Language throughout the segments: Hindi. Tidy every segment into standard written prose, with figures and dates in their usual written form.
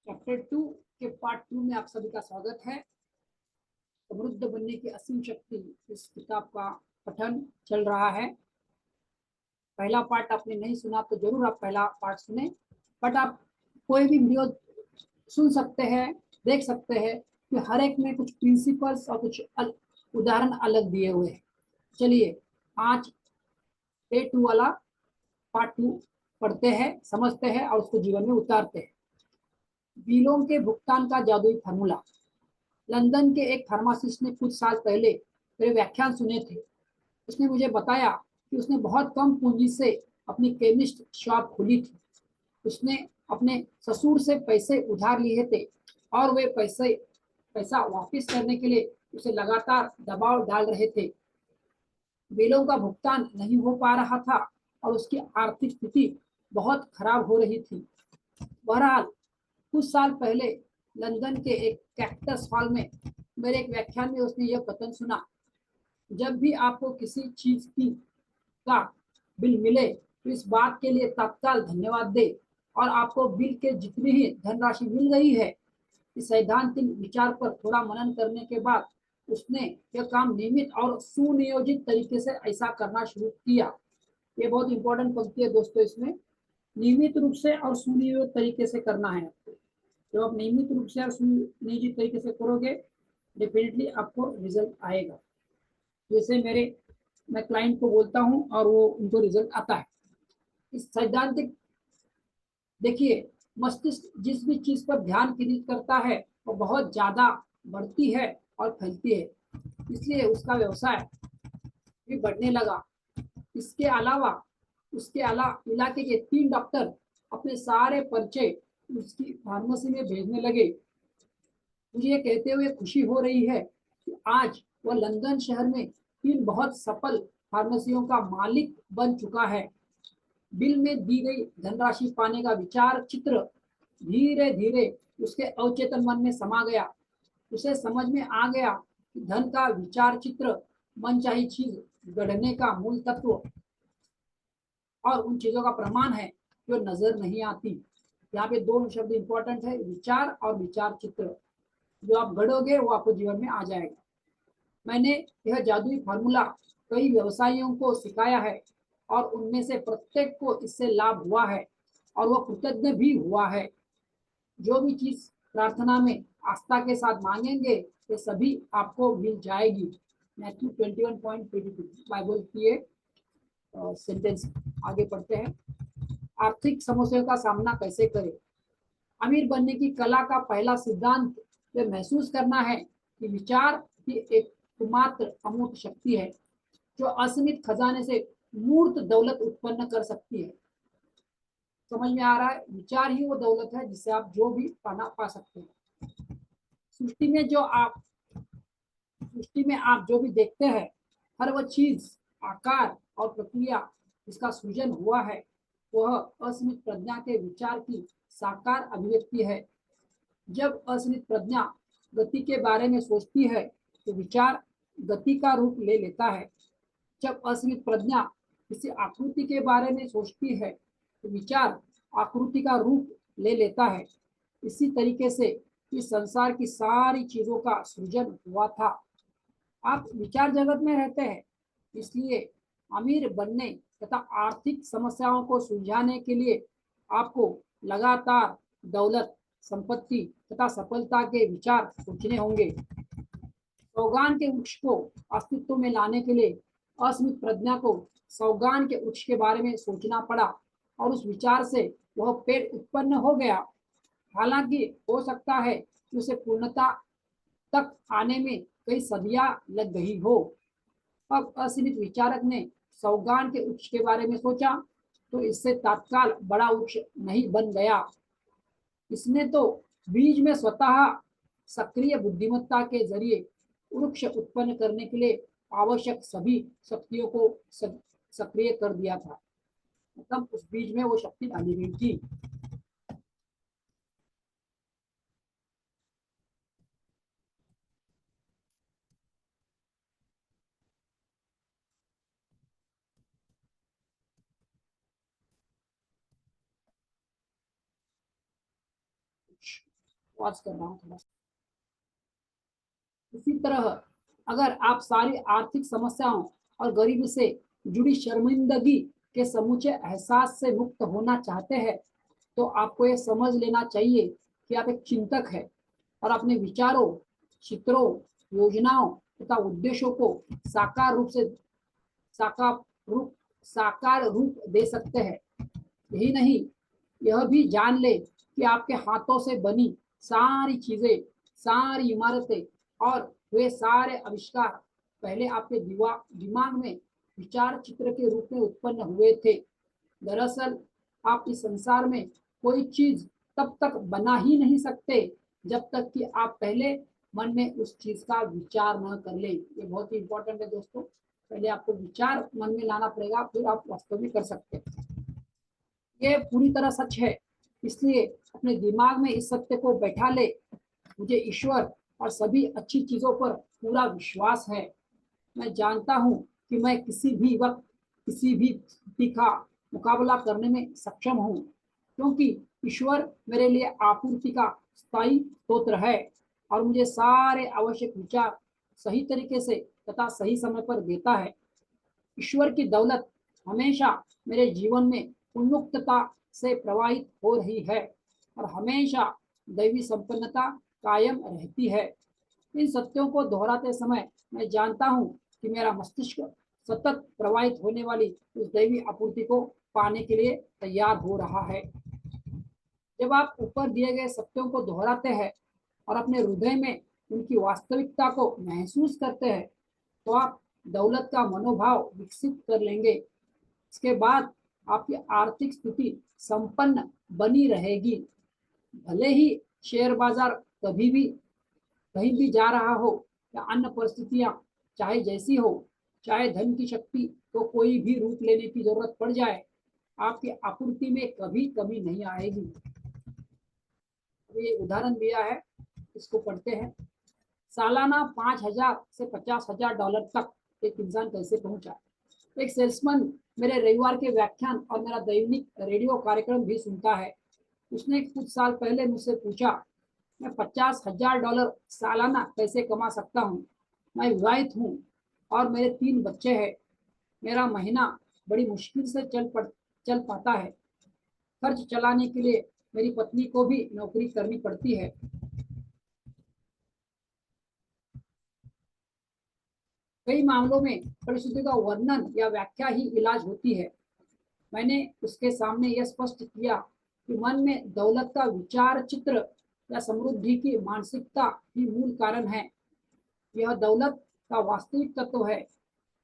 चैप्टर 2 के पार्ट 2 में आप सभी का स्वागत है। समृद्ध बनने की असीम शक्ति इस किताब का पठन चल रहा है। पहला पार्ट आपने नहीं सुना तो जरूर आप पहला पार्ट सुने, बट आप कोई भी वीडियो सुन सकते हैं, देख सकते हैं कि हर एक में कुछ प्रिंसिपल्स और कुछ उदाहरण अलग दिए हुए हैं। चलिए आज A2 वाला पार्ट 2 पढ़ते हैं, समझते हैं और उसको जीवन में उतारते हैं। बिलों के भुगतान का जादुई फार्मूला। लंदन के एक फार्मासिस्ट ने कुछ साल पहले मेरे व्याख्यान सुने थे। उसने मुझे बताया कि उसने बहुत कम पूंजी से अपनी केमिस्ट शॉप खोली थी। उसने अपने ससुर से पैसे उधार लिए थे और वे पैसा वापस करने के लिए उसे लगातार दबाव डाल रहे थे। बिलों का भुगतान नहीं हो पा रहा था और उसकी आर्थिक स्थिति बहुत खराब हो रही थी। बहरहाल कुछ साल पहले लंदन के एक कैक्टस हॉल में मेरे एक व्याख्यान में उसने यह कथन सुना, जब भी आपको किसी चीज की का बिल मिले तो इस बात के लिए तत्काल धन्यवाद दे और आपको बिल के जितनी ही धनराशि मिल गई है। इस सैद्धांतिक विचार पर थोड़ा मनन करने के बाद उसने यह काम नियमित और सुनियोजित तरीके से ऐसा करना शुरू किया। ये बहुत इंपॉर्टेंट पंक्ति है दोस्तों, इसमें नियमित रूप से और सुनियोजित तरीके से करना है आपको। जब आप नियमित रूप से और सुनियोजित तरीके से करोगे डेफिनेटली आपको रिजल्ट आएगा। जैसे मैं क्लाइंट को बोलता हूँ और वो उनको रिजल्ट आता है। इस सैद्धांतिक देखिए, मस्तिष्क जिस भी चीज पर ध्यान केंद्रित करता है वो बहुत ज्यादा बढ़ती है और फैलती है, इसलिए उसका व्यवसाय भी बढ़ने लगा। इसके अलावा उसके अलावा इलाके के 3 डॉक्टर अपने सारे पर्चे उसकी फार्मेसी में भेजने लगे। मुझे ये कहते हुए खुशी हो रही है कि आज वह लंदन शहर में 3 बहुत सफल फार्मेसियों का मालिक बन चुका है। बिल में दी गई धनराशि पाने का विचार चित्र धीरे धीरे उसके अवचेतन मन में समा गया। उसे समझ में आ गया कि धन का विचार चित्र मनचाही चीज गढ़ने का मूल तत्व और उन चीजों का प्रमाण है जो नजर नहीं आती। यहाँ पे 2 शब्द इंपॉर्टेंट है, विचार और विचार चित्र। जो आप गढ़ोगे वो आपको जीवन में आ जाएगा। मैंने यह जादुई फार्मूला कई व्यवसायियों को सिखाया है और उनमें से प्रत्येक को इससे लाभ हुआ है और वह कृतज्ञ भी हुआ है। जो भी चीज प्रार्थना में आस्था के साथ मांगेंगे ये सभी आपको मिल जाएगी। मैथ्यू 21:22 बाइबल की ये सेंटेंस। आगे पढ़ते हैं। आर्थिक समस्याओं का सामना कैसे करें। अमीर बनने की कला का पहला सिद्धांत यह महसूस करना है कि विचार की एकमात्र अमूर्त शक्ति है जो असीमित खजाने से मूर्त दौलत उत्पन्न कर सकती है। समझ में आ रहा है? विचार ही वो दौलत है जिससे आप जो भी पाना पा सकते हैं। सृष्टि में जो आप सृष्टि में आप जो भी देखते हैं, हर वह चीज, आकार और प्रक्रिया जिसका सृजन हुआ है वह असीमित प्रज्ञा के विचार की साकार अभिव्यक्ति है। जब असीमित प्रज्ञा गति के बारे में सोचती है तो विचार गति का रूप ले लेता है। जब असीमित प्रज्ञा किसी आकृति के बारे में सोचती है तो विचार आकृति का रूप ले लेता है। इसी तरीके से इस संसार की सारी चीजों का सृजन हुआ था। आप विचार जगत में रहते हैं, इसलिए अमीर बनने तथा आर्थिक समस्याओं को सुलझाने के लिए आपको लगातार दौलत, संपत्ति तथा सफलता के विचार सोचने होंगे। सौगान के वृक्ष को अस्तित्व में लाने के लिए असीमित प्रज्ञा को सौगान के वृक्ष के बारे में सोचना पड़ा और उस विचार से वह पेड़ उत्पन्न हो गया। हालांकि हो सकता है कि उसे पूर्णता तक आने में कई सदियां लग गई हो। अब असीमित विचारक ने सौगान के वृक्ष के बारे में सोचा तो इससे तत्काल बड़ा वृक्ष नहीं बन गया। इसने तो बीज में स्वतः सक्रिय बुद्धिमत्ता के जरिए वृक्ष उत्पन्न करने के लिए आवश्यक सभी शक्तियों को सक्रिय कर दिया था। मतलब उस बीज में वो शक्ति डाली गई थी। पॉज कर रहा हूँ थोड़ा। इसी तरह अगर आप सारी आर्थिक समस्याओं और गरीबी से जुड़ी शर्मिंदगी के समूचे एहसास से मुक्त होना चाहते हैं तो आपको ये समझ लेना चाहिए कि आप एक चिंतक है और अपने विचारों, चित्रों, योजनाओं तथा उद्देश्यों को साकार रूप से साकार रूप साकार रूप दे सकते हैं। यही नहीं, यह भी जान ले कि आपके हाथों से बनी सारी चीजें, सारी इमारतें और वे सारे आविष्कार पहले आपके दिमाग में विचार चित्र के रूप में उत्पन्न हुए थे। दरअसल आप इस संसार में कोई चीज तब तक बना ही नहीं सकते जब तक कि आप पहले मन में उस चीज का विचार न कर ले। ये बहुत ही इंपॉर्टेंट है दोस्तों, पहले आपको विचार मन में लाना पड़ेगा, फिर आप वास्तव में कर सकते हैं। ये पूरी तरह सच है, इसलिए अपने दिमाग में इस सत्य को बैठा ले, मुझे ईश्वर और सभी अच्छी चीजों पर पूरा विश्वास है। मैं जानता हूँ कि मैं किसी भी वक्त किसी भी स्थिति का मुकाबला करने में सक्षम हूँ, क्योंकि ईश्वर मेरे लिए आपूर्ति का स्थायी स्रोत है और मुझे सारे आवश्यक विचार सही तरीके से तथा सही समय पर देता है। ईश्वर की दौलत हमेशा मेरे जीवन में उन्मुक्तता से प्रवाहित हो रही है और हमेशा दैवी संपन्नता कायम रहती है। इन सत्यों को दोहराते समय मैं जानता हूँ कि मेरा मस्तिष्क सतत प्रवाहित होने वाली उस दैवी आपूर्ति को पाने के लिए तैयार हो रहा है। जब आप ऊपर दिए गए सत्यों को दोहराते हैं और अपने हृदय में उनकी वास्तविकता को महसूस करते हैं तो आप दौलत का मनोभाव विकसित कर लेंगे। इसके बाद आपकी आर्थिक स्थिति संपन्न बनी रहेगी, भले ही शेयर बाजार कभी भी कहीं भी जा रहा हो या अन्य परिस्थितियां चाहे जैसी हो, चाहे धन की शक्ति तो कोई भी रूप लेने की जरूरत पड़ जाए, आपकी आपूर्ति में कभी कमी नहीं आएगी। ये उदाहरण दिया है, इसको पढ़ते हैं। सालाना 5,000 से 50,000 डॉलर तक एक इंसान कैसे पहुंचा। एक सेल्समैन मेरे रविवार के व्याख्यान और मेरा दैनिक रेडियो कार्यक्रम भी सुनता है। उसने कुछ साल पहले मुझसे पूछा, मैं 50,000 डॉलर सालाना कैसे कमा सकता हूँ। मैं विवाहित हूँ और मेरे 3 बच्चे हैं। मेरा महीना बड़ी मुश्किल से चल पाता है। खर्च चलाने के लिए मेरी पत्नी को भी नौकरी करनी पड़ती है। कई मामलों में परिस्थिति का वर्णन या व्याख्या ही इलाज होती है। मैंने उसके सामने यह स्पष्ट किया कि मन में दौलत का विचार चित्र या समृद्धि की मानसिकता ही मूल कारण है। यह दौलत का वास्तविक तत्व है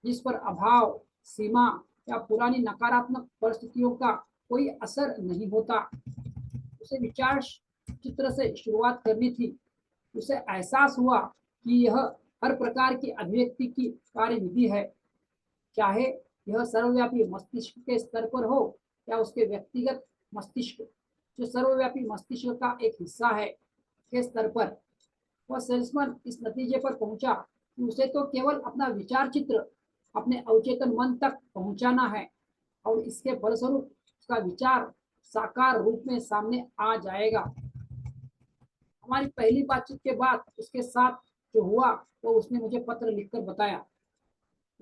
जिस पर अभाव, सीमा या पुरानी नकारात्मक परिस्थितियों का कोई असर नहीं होता। उसे विचार चित्र से शुरुआत करनी थी। उसे एहसास हुआ कि यह हर प्रकार की अभिव्यक्ति की कार्यविधि है, चाहे यह सर्वव्यापी मस्तिष्क के स्तर पर हो या उसके व्यक्तिगत मस्तिष्क जो सर्वव्यापी मस्तिष्क का एक हिस्सा है के स्तर पर। वह सेल्समैन इस नतीजे पर पहुंचा कि उसे तो केवल अपना विचार चित्र अपने अवचेतन मन तक पहुंचाना है और इसके फलस्वरूप उसका विचार साकार रूप में सामने आ जाएगा। हमारी पहली बातचीत के बाद उसके साथ जो हुआ वो उसने मुझे पत्र लिखकर बताया।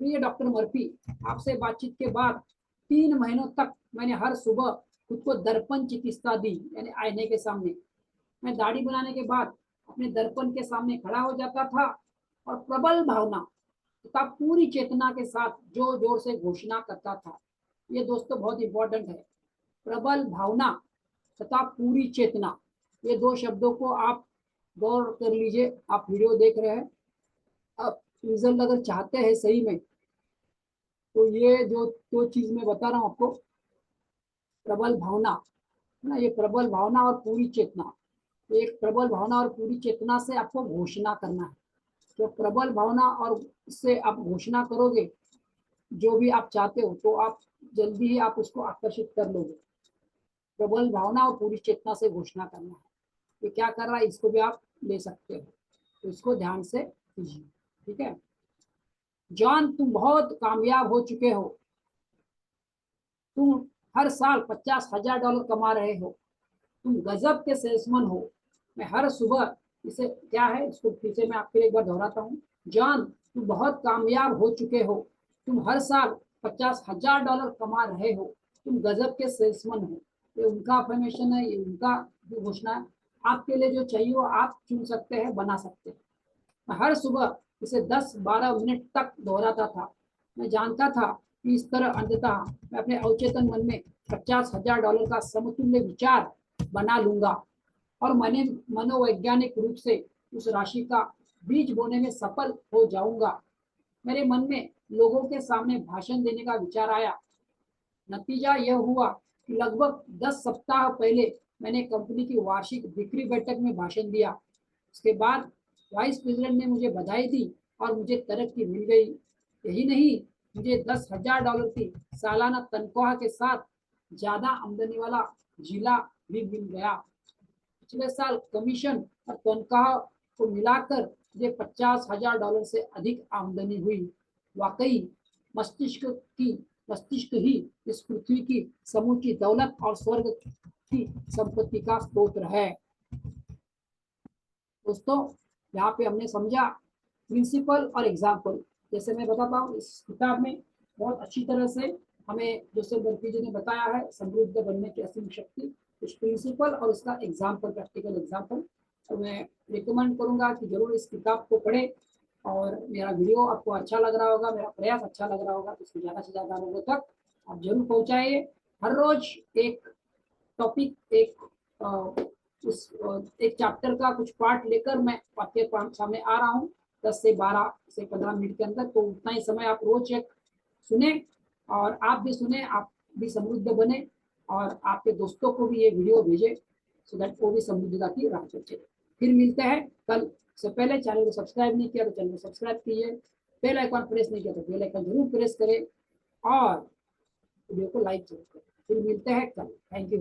प्रिय डॉक्टर मर्फी, आपसे बातचीत के बाद 3 महीनों तक मैंने हर सुबह खुद को दर्पण चिकित्सा दी, यानी आईने के सामने। मैं दाढ़ी बनाने के बाद अपने दर्पण के सामने खड़ा हो जाता था और प्रबल भावना तथा पूरी चेतना के साथ जोर जोर से घोषणा करता था। ये दोस्तों बहुत इंपॉर्टेंट है, प्रबल भावना तथा पूरी चेतना। ये 2 शब्दों को आप गौर कर लीजिए। आप वीडियो देख रहे हैं, आप रिजल्ट अगर चाहते हैं सही में तो ये जो 2 चीज मैं बता रहा हूँ आपको, प्रबल भावना है ना, ये प्रबल भावना और पूरी चेतना। एक प्रबल भावना और पूरी चेतना से आपको घोषणा करना है। तो प्रबल भावना और इससे आप घोषणा करोगे जो भी आप चाहते हो तो आप जल्दी ही आप उसको आकर्षित कर लोगे। प्रबल भावना और पूरी चेतना से घोषणा करना है। ये क्या कर रहा है इसको भी आप ले सकते हो, तो इसको ध्यान से कीजिए, ठीक है। जॉन, तुम बहुत कामयाब हो चुके हो। तुम हर साल 50,000 डॉलर कमा रहे हो। तुम गजब के सेल्समैन हो। मैं हर सुबह इसे क्या है, इसको फिर से मैं आपके लिए एक बार दोहराता हूँ। जॉन, तुम बहुत कामयाब हो चुके हो, तुम हर साल $50,000 कमा रहे हो, तुम गजब के सेल्समैन हो। ये उनका अफर्मेशन है, ये उनका घोषणा है। आपके लिए जो चाहिए वो आप चुन सकते हैं, बना सकते हैं। मैं हर सुबह इसे 10-12 मिनट तक दोहराता था। मैं जानता था कि इस तरह अंततः मैं अपने अवचेतन मन में $50,000 का समतुल्य विचार बना लूंगा और मैंने मनोवैज्ञानिक रूप से उस राशि का बीज बोने में सफल हो जाऊंगा। मेरे मन में लोगों के सामने भाषण देने का विचार आया। नतीजा यह हुआ कि लगभग 10 सप्ताह पहले मैंने कंपनी की वार्षिक बिक्री बैठक में भाषण दिया। उसके बाद वाइस प्रेसिडेंट ने मुझे बधाई दी और मुझे तरक्की मिल गई। यही नहीं, मुझे $10,000 की सालाना तनख्वाह के साथ ज्यादा आमदनी वाला जिला भी मिल गया। पिछले साल कमीशन और तनख्वाह को मिलाकर मुझे $50,000 से अधिक आमदनी हुई। वाकई मस्तिष्क की मस्तिष्क ही इस पृथ्वी की समूची दौलत और स्वर्ग की संपत्ति का स्रोत है। दोस्तों, यहाँ पे हमने समझा प्रिंसिपल और एग्जाम्पल। जैसे मैं बताता हूँ, इस किताब में बहुत अच्छी तरह से हमें जोसेफ बर्फी जी ने बताया है समृद्ध बनने की असीम शक्ति, कुछ प्रिंसिपल और उसका एग्जाम्पल, प्रैक्टिकल एग्जाम्पल। तो मैं रिकमेंड करूंगा कि जरूर इस किताब को पढ़ें। और मेरा वीडियो आपको अच्छा लग रहा होगा, मेरा प्रयास अच्छा लग रहा होगा, तो इसको ज़्यादा से ज़्यादा लोगों तक आप जरूर पहुँचाइए। हर रोज एक टॉपिक, उस एक चैप्टर का कुछ पार्ट लेकर मैं आपके सामने आ रहा हूँ 10 से 12 से 15 मिनट के अंदर। तो उतना ही समय आप रोज एक सुने और आप भी सुने, आप भी समृद्ध बने और आपके दोस्तों को भी ये वीडियो भेजे, सो दैट वो भी समृद्धता की राह पर चले। फिर मिलते हैं कल। से पहले चैनल को सब्सक्राइब नहीं किया तो चैनल को सब्सक्राइब कीजिए, बेल आइकन प्रेस नहीं किया तो बेल आइकन जरूर प्रेस करें और वीडियो को लाइक जरूर करें। फिर मिलते हैं कल। Thank you.